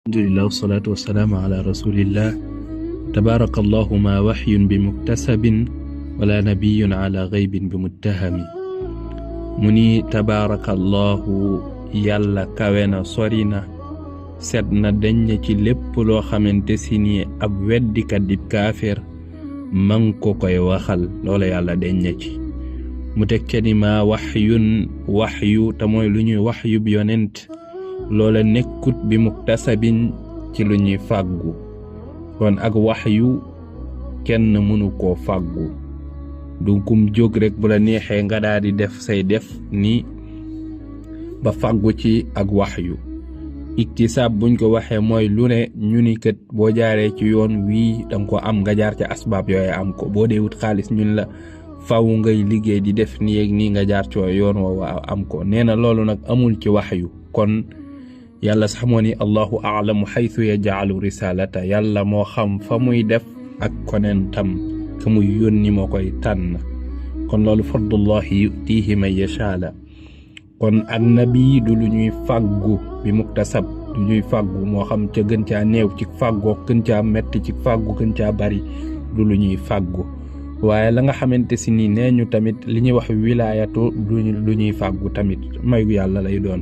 alhamdulillah wassalatu wassalamu ala rasulillah tabarakallahu ma wahyun bi muktasabin wala nabiyyun ala ghaybin bi muttahami muni tabarakallahu yàlla kawena sorina set na dañ ci lépp loo xamante si ni ab weddikat di kaafir man ko koy waxal loola yàlla dañ ci mu teg ca ni ma wahyun wahyu te mooy lu ñuy wahyu bi yonent loola nekkut bi muktasabin ci lu ñuy fàggu kon ak wahyu kenn mënu koo fàggu du kum jóg rek bu la neexee nga daal di def say def ni ba fàggu ci ak wahyu iktisaab buñ ko waxee mooy lu ne ñu ni kat boo jaaree ci yoon wii danga ko am nga jaar ci asbaab yooyu am ko boo dee wut xaalis ñun la faw ngay liggéey di def nii ak nii nga jaar ci yoon woowu am ko nee na loolu nag amul ci wahyu kon yàlla sax moo ni allahu a'lamu haythu yaj'alu risalata yàlla moo xam fa muy def ak konentam ka muy yónni moo koy tànn kon loolu fadlullahi yutihi man yasha la kon annabi du lu ñuy fàggu bi muktasab du ñuy fàggu moo xam ca gën caa néew ci fàggoo gën caa metti ci fàggu gën caa bari du lu ñuy fàggu waaye la nga xamante si ni nee ñu tamit li ñuy wax wilaayatu du lu ñuy fàggu tamit mayu yàlla lay doon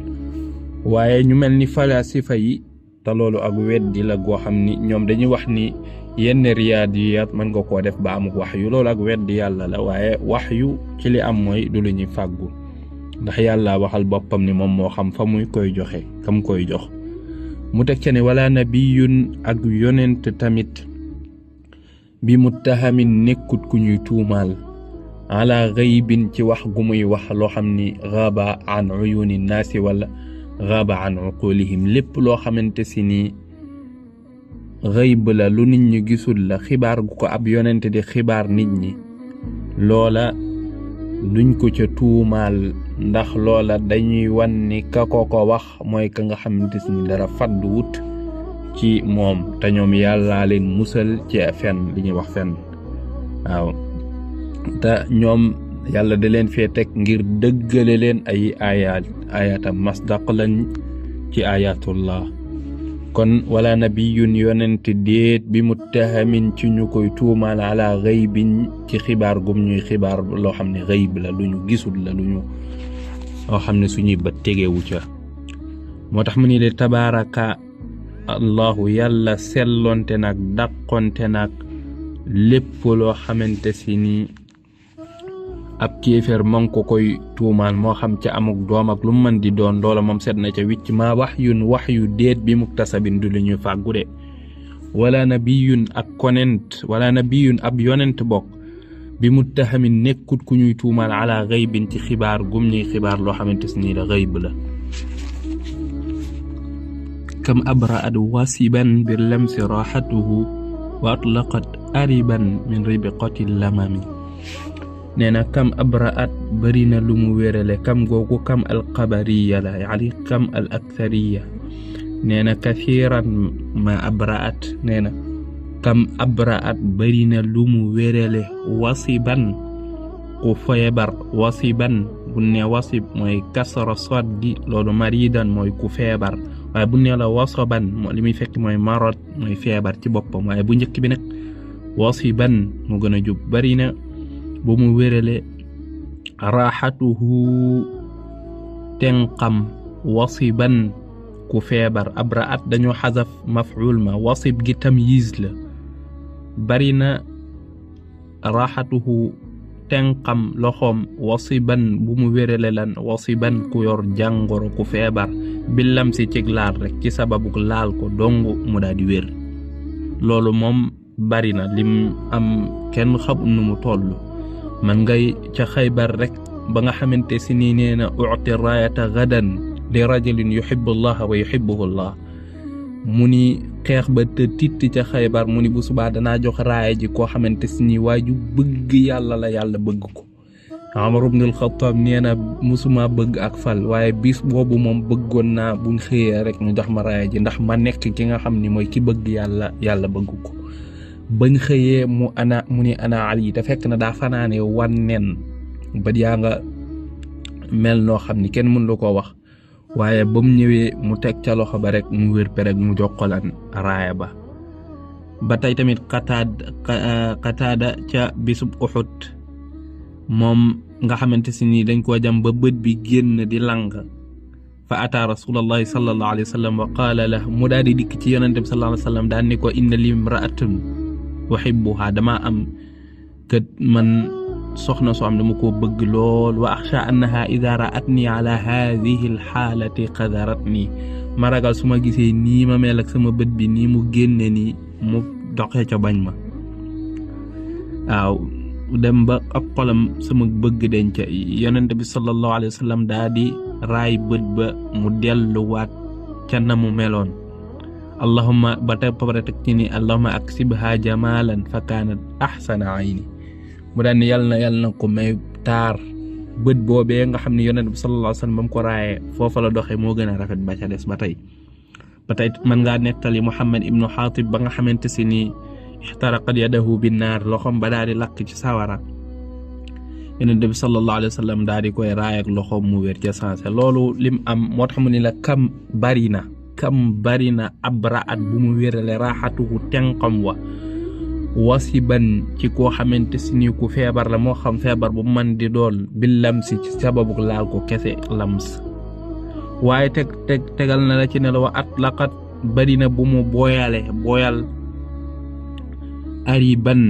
waaye ñu mel ni falasifa yi te loolu ak weddi la goo xam ni ñoom dañuy wax ni yenn riyaadiyat mën nga koo def ba amuk waxyu loolu ak weddi yàlla la waaye waxyu ci li am mooy du lu ñuy fàggu ndax yàlla waxal boppam ni moom moo xam fa muy koy joxe kam koy jox mu teg ca ne wala nabiyun ak yonent tamit bi muttahamin nekkut ku ñuy tuumaal ala ghaybin ci wax gu muy wax loo xam ni gaaba an uyuni naasi wala gaaba an uqulihim lépp loo xamante si ni gayb la lu nit ñi gisul la xibaar gu ko ab yonent di xibaar nit ñi loola duñ ko ca tuumaal ndax loola dañuy wan ni ka ko wax mooy ka nga xamante si ni dara faddu wut ci moom te ñoom yàllaa leen musal ci fen li ñuy wax fen waaw te ñoom yàlla da leen fee teg ngir dëggale leen ay ayatam masdaq lañ ci ayatullah kon wala nabiyun yonent déet bi muttahamin ci ñu koy tuumaal ala ghaybin ci xibaar gum ñuy xibaar loo xam ne gayb la lu ñu gisul la lu ñu loo xam ne suñuy bët tegewu ca moo tax mu ni de tabaraka allahu yàlla sellonte nag dàqonte nag lépp loo xamante si ni ab kéeféer man ko koy tuumaal moo xam ca amuk doom ak lu mën di doon loola moom set na ca wicc ma wahyun wahyu déet bi muktasabin du lu ñuy fàggu de wala nabiyun ak konent wala nabiyun ab yonent bokk bi muttahamin nekkut ku ñuy tuumaal ala ghaybin ci xibaar gum ñuy xibaar loo xamante ni la gayb la kam abra'at wasiban bir lamsi rahatuhu wa atlaqat ariban min ribqati lamami nee na kam abra'at bari na lu mu wérale kam googu kam alxabariya la yaani kam al akthariya nee na kathiran ma abra'at nee na kam abra'at bari na lu mu wérale wasiban ku feebar wasiban bu ne wasib mooy kasra soddi loolu maridan mooy ku feebar waaye bu ne la wasaban moo li muy fekk mooy marad mooy feebar ci boppam waaye bu njëkk bi nag wasiban mu gën a jub bari na bu mu wérale raxatuhu tenqam wasiban ku feebar abraat dañoo xasaf maf'ul ma wasib gi tamyiz la bari na raxatuhu tenqam loxoom wasiban bu mu wérale lan wasiban ku yor jàngoro ku feebar billam si cig laal rek ci sababu laal ko dong mu daal di wér loolu moom bari na lim am kenn xam nu mu toll man ngay ca Xaybar rek ba nga xamante si nii nee na u'ti raayata gadan li rajulin yuhibbu allaha wa yuhibbuhu allah mu ni xeex ba te titt ca Xaybar mu ni bu subaa danaa jox raaya ji koo xamante si nii waaju bëgg yàlla la yàlla bëgg ko Umar ibn al-Khattab nee na musuma bëgg ak fal waaye bis boobu moom bëggoon naa buñ xëyee rek ñu jox ma raaya ji ndax ma nekk ki nga xam ni mooy ki bëgg yàlla bëgg ko bañ xëyee mu ni ana Ali te fekk na daa fanaane wan nen ba yaa nga mel noo xam ni kenn mën la ko wax waaye ba mu ñëwee mu teg ca loxo ba rek mu wér perek mu jokkolan raaya ba tey tamit Qataada ca bisub Uhud moom nga xamante si nii dañ koo jam ba bët bi génn di lang fa ataa rasulullahi sallallahu alayhi wa sallam wa qaala la mu daal di dikk ci yonente bi sallallahu alayhi wa sallam daan ni ko inna li imra'atun uhibbuha dama am kët man soxna soo am dama koo bëgg lool wa axsha annaha ida ra'atni ala hadhihi alxaalati qadaratni ma ragal su ma gisee nii ma mel ak sama bët bi nii mu génne nii mu doxee ca bañ ma waaw dem ba ab xolam sama bëgg denc yonente bi sallallahu alayhi wa sallam daa di raay bët ba mu delluwaat ca na mu meloon allahumma ba tey pare teg ci ni allahumma aksibha jamalan fa kaanat ahsana ayni mu daan ni yàlla na ko may taar bët boobee nga xam ne yonente bi sallallahu alayhi wa sallam ba mu ko raayee foofa la doxee moo gën a rafet ba ca des ba tey mën ngaa nettali Muhammad ibnu Xaatib ba nga xamante si ni ixtaraqat yadahu binnaar loxoom ba daal di lakk ci sawara yonent bi sallallahu alayhi wa sallam daal di koy raay ak loxoom mu wér ca sanse loolu lim am moo tax mu ni la kam bari na ab raat bu mu wérale raaxatuhu tenqam wa wasiban ci koo xamante si ni ku feebar la moo xam feebar bu man di dool bi lamsi ci sababu laal ko kese lams waaye tegal na la ci ne la wa atlaqat bari na bu mu booyal ariban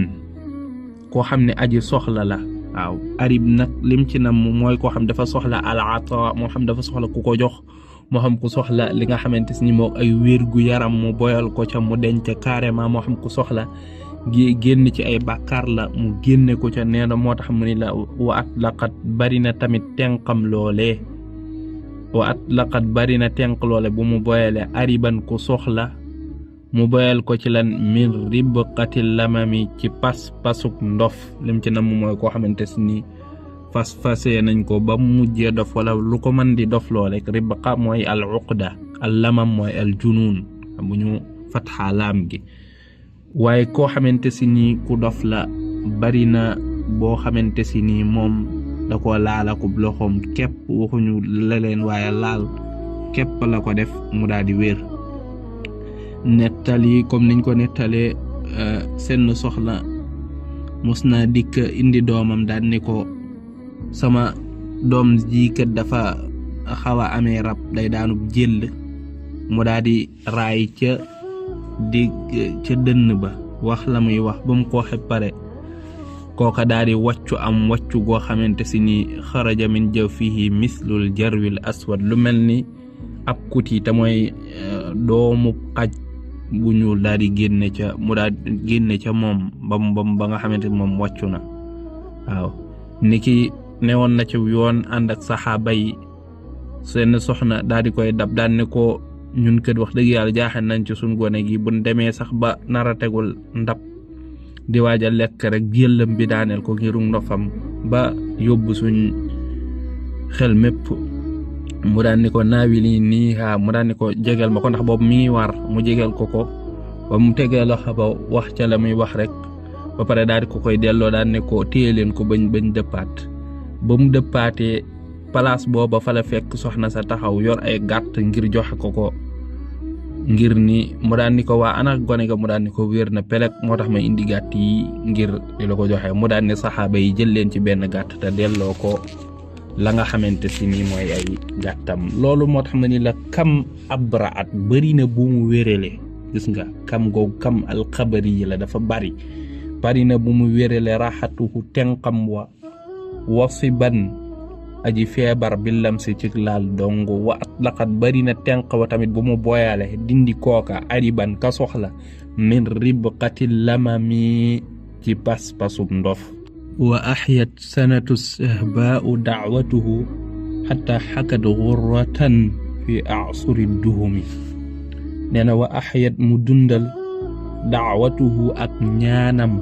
koo xam ne aji soxla la waaw arib nag lim ci nam mooy koo xam dafa soxla al ata moo xam dafa soxla ku ko jox moo xam ku soxla li nga xamante ni moo ay wér gu yaram mu boyal ko ca mu denc carrément moo xam ku soxla génn ci ay bàkkaar la mu génne ko ca nee na moo tax mu ni la wa atlaqat bari na tamit tenqam loolee wa atlaqat bari na tenq loole bu mu boyale ariban ku soxla mu boyal ko ci lan min ribqatil lamami ci pasuk ndof lim ci nam mooy koo xamante ni fasee nañ ko ba mujjee dof wala lu ko mën di dof loo rek ribqa mooy al uqda al lamam mooy al junun bu ñu fatxa laam gi waaye koo xamante ni ku dof la bari na boo xamante ni moom da ko laalakub loxoom képp waxuñu leleen waaye laal képp la ko def mu daal di wér nettali comme niñ ko nettalee seen soxla mos naa dikk indi doomam daal ni ko sama doom ji kat dafa xaw a amee rab day daanub jël mu daal di raay ca dënn ba wax la muy wax ba mu ko waxe pare kooka daal di wàccu goo xamante si ni xaraja min jawfihi mislul jarwil aswad lu mel ni ab kuti te mooy doomu xaj bu ñuul daal di génne ca moom ba nga xamante moom wàccu na waaw niki newoon na ci yoon ànd ak saxaaba yi seen soxna daal di koy dab daan ne ko ñun kët wax dëgg yàlla jaaxal nañ ci suñ gone gi buñ demee sax ba nara tegul ndab di waaj a lekk rek jëllam bi daaneel ko ngirum ndofam ba yóbbu suñ xel mépp mu daan ni ko naawili nii mu daan ni ko jegal ma ko ndax boobu mi ngi war mu jegal ko ba mu tegee loxo ba wax ca la muy wax rek ba pare daal di ko koy delloo daan ne ko téye leen ko bañ dëppaat ba mu dëppaatee place booba fa la fekk soxna sa taxaw yor ay gàtt ngir joxe ko ngir ni mu daan ni ko waa ana gone ga mu daan ni ko wér na pelek moo tax may indi gàtt yi ngir di la ko joxe mu daan ne saxaaba yi jël leen ci benn gàtt te delloo ko la nga xamante si ni mooy ay gàttam loolu moo tax ma ni la kam abraat bari na bu mu wérele gis nga kam googu kam alxabari yi la dafa bari na bu mu wérele raxatuhu tenqam wa wasiban aji feebar billam si ci laal dong wa atlaqat bari na tenq wa tamit bu mu boyale dindi kooka ariban ka soxla min ribqatil lamami ci pas-pasub ndof wa ahyat sanatu sahbaau da'watuhu hatta hakat ghurratan fi a'suri duhumi nee na wa ahyat mu dundal da'watuhu ak ñaanam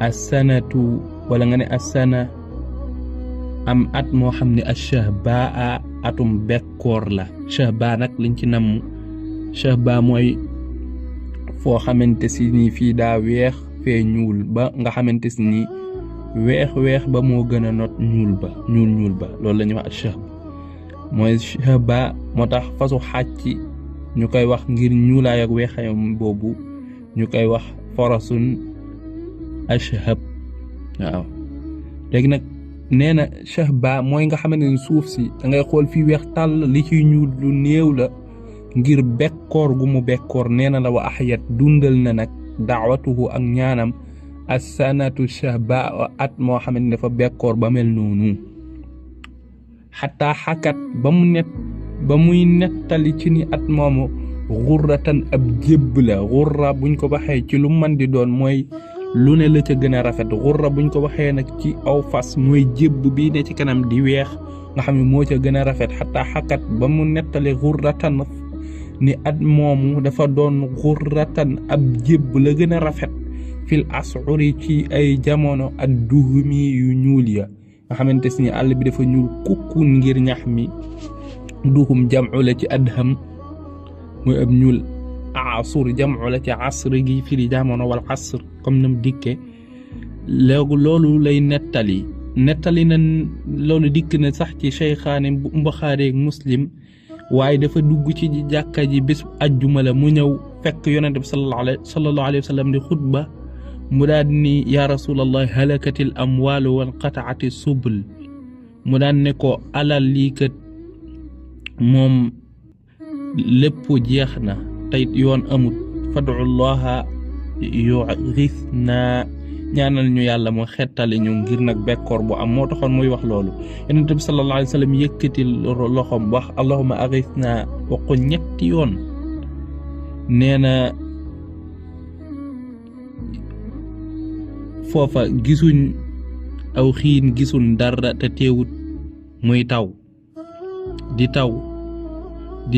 as-sanatu wala nga ne as-sana am at moo xam ne ash-shahbaa atum bekkoor la shahbaa nag liñ ci nam shahbaa mooy foo xamante si ni fii daa weex fee ñuul ba nga xamante si ni weex ba moo gën a not ñuul ba loolu la ñuy wax ash-shahb mooy shahba moo tax fasu xàcc ñu koy wax ngir ñuulaay ak weexayam boobu ñu koy wax farasun ashhab. waaw léegi nag nee na shahba mooy nga xamante ne suuf si da ngay xool fii weex tàll li ciy ñuul lu néew la ngir bekkoor gu mu bekkoor. nee na la wa ahyat dundal na nag daawatuhu ak ñaanam as-sanatu shahba at moo xamante ne dafa bekkoor ba mel noonu. xataa xakat ba muy nettali ci ni at moomu xurratan ab jébb la. xurra buñ ko waxee ci lu man di doon mooy lu ne la ca gën a rafet. xurra buñ ko waxee nag ci aw fas mooy jébb bii ne ci kanam di weex nga xam ne moo ca gën a rafet. xataa xakat ba mu nettali xurratan ni at moomu dafa doon xurratan ab jébb la gën a rafet fil asuri ci ay jamono ak duhumi yu ñuul ya nga xamante ni àll bi dafa ñuul kukkun ngir ñax mi. duhum jam'u la ci adham mooy ab ñuul. asur jam'u la ci asr gi firi jamono wal asr comme nam dikke. léegi loolu lay nettali na loolu dikk na sax ci Shaykhaani Buxaari ak Muslim waaye dafa dugg ci jàkka ji bés ajjuma la mu ñëw fekk yonent bi sallallahu alayhi wa sallam di xutba mu daan ni yaa rasulallah halakatil amwaalu wan qataati subul mu daan ne ko alal lii kat moom lépp jeex na tey yoon amut fad'ullaha yughithna ñaanal ñu yàlla moo xettali ñu ngir nag bekkoor bu am moo taxoon muy wax loolu. yonent bi sallallahu alayhi wa sallam yëkkati loxoom wax allahumma aghithna wax ko ñetti yoon. nee na foofa gisuñ aw xiin gisuñ dara te teewut muy taw di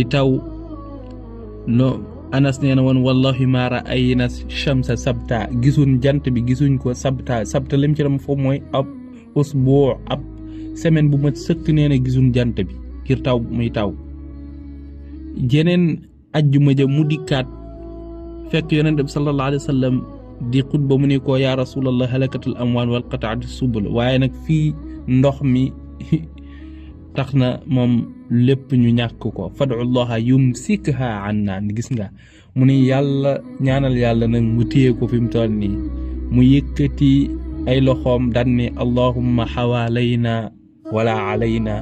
taw no Anas nee na woon wallahi ma ra'ayna shamsa sabta gisuñ jant bi gisuñ ko sabta lim ci dem foofu mooy ab usbu ab semaine bu mat sëkk nee na gisuñ jant bi ngir taw muy taw. jeneen ajjuma ja mu dikkaat fekk yonent bi sallallahu alayhi wa sallam di xutba mu ne ko yaa rasulallah halakatul amwal wal qataati subul waaye nag fii ndox mi tax na moom lépp ñu ñàkk ko fad'ullaha yumsikha anna gis nga mu ne yàlla ñaanal yàlla nag mu téye ko fi mu toll nii mu yëkkati ay loxoom daan ne allahumma xawaalayna wala alayna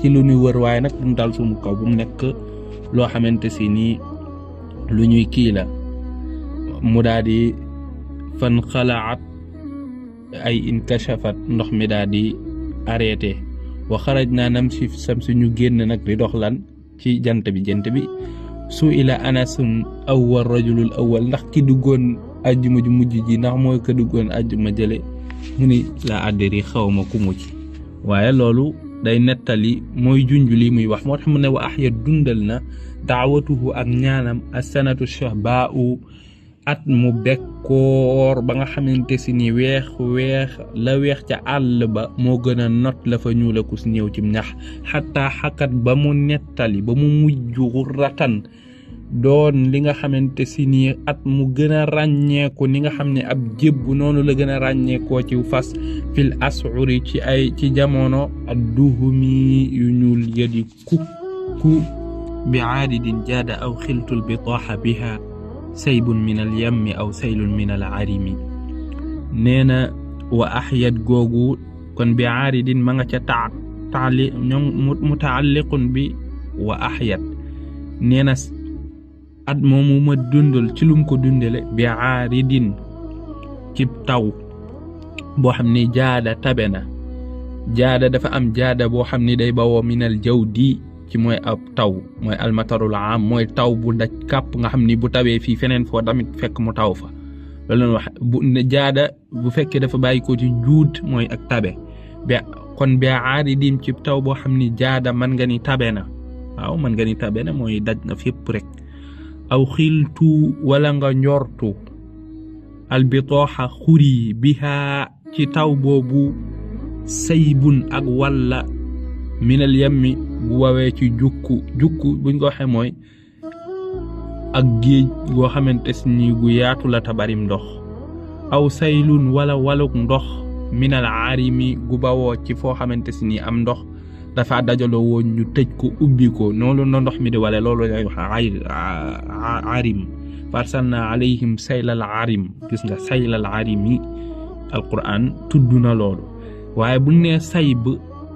ci lu ñuy wër waaye nag bu mu dal sumu kaw bu mu nekk loo xamante si nii lu ñuy kii la. mu daal di fan xalaat ay inkashafat ndox mi daal di arrêté wa xarajna namshi fi samsi ñu génn nag di dox lan ci jant bi su ila anasum awwal rajulul awwal ndax ki duggoon ajjuma ju mujj ji ndax mooy ko duggoon ajjuma jële mu ni la addiri xawma ku mucc. waaye loolu day nettali mooy junj li muy wax moo tax mu ne wa ahya dundal na daawatuhu ak ñaanam as-sanatu shahba'u at mu bekkoor ba nga xamante si ni weex la weex ca àll ba moo gën a not la fa ñuula ku si ñëw ci ñax xataa xakat ba mu nettali ba mu mujj xurratan doon li nga xamante si ni at mu gën a ràññeeku ni nga xam ne ab jébb noonu la gën a ràññeekoo ci fas fil asuri ci jamono adduhumi yu ñuul yadi kukku bi aadidin jaada aw xiltul bitaaxa biha saybun min al yammi aw saylun min al arimi. nee na wa ahyat googu kon bi aaridin ma nga ca taali ñoom mutaalliqun bi wa ahyat nee na at moomu ma dundal ci lum ko dundale bi aaridin ci taw boo xam ni jaada tabe na. jaada dafa am jaada boo xam ni day bawoo minal jawdi ci mooy ab taw mooy almatarul am mooy taw bu daj kàpp nga xam ni bu tawee fii feneen foo tamit fekk mu taw fa loolu leen wax bu jaada bu fekkee dafa bàyyi ko ci juut mooy ak tabe kon bi aaridin ci taw boo xam ni jaada man nga ni tabe na waaw man nga ni tabe na mooy daj na fépp rek. aw xiltu wala nga njortu albitooxa xuri biha ci taw boobu saybun ak walla minal yammi bu wawee ci jukku buñ ko waxee mooy ak géej goo xamante ni gu yaatu la tabarim ndox. aw saylun wala waluk ndox minal arimi gu bawoo ci foo xamante ni am ndox dafa dajaloo woon ñu tëj ko ubbi ko noonu la ndox mi di wale loolu lay wax arim farsalna alayhim saylal arim gis nga saylal arim yi alquran tudd na loolu waaye bu nee sayb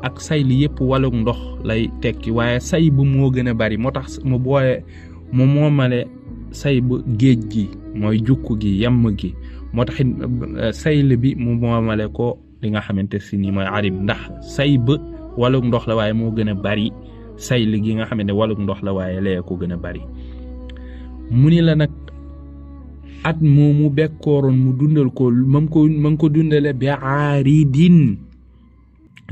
ak sayl yëpp waluk ndox lay tekki waaye sayb moo gën a bari moo tax mu boole mu moomale sayb géej gi mooy jukku gi yamm gi moo tax sayl bi mu moomale ko li nga xamante si ni mooy arim ndax sayb waluk ndox la waaye moo gën a bari sayl gi nga xamante waluk ndox la waaye lee ko gën a bari mu ni la nag at moomu bekkooroon mu dundal ko ma ngi ko dundale bi aaridin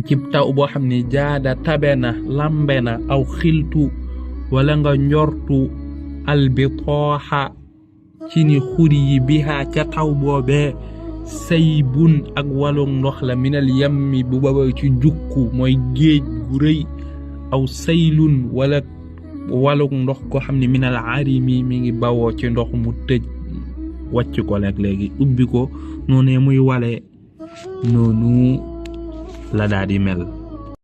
ci taw boo xam ne jaada tabe na lambe na aw xiltu wala nga njortu albitooxa ci ni xuri yi bihaa ca taw boobee saybun ak waluk ndox la minal yammi bu baba ci jukku mooy géej gu rëy aw saylun wala waluk ndox ko xam ne minal arimi mi ngi bawoo ci ndox mu tëj wàcc ko léegi ubbi ko noonu muy wale noonu la daal di mel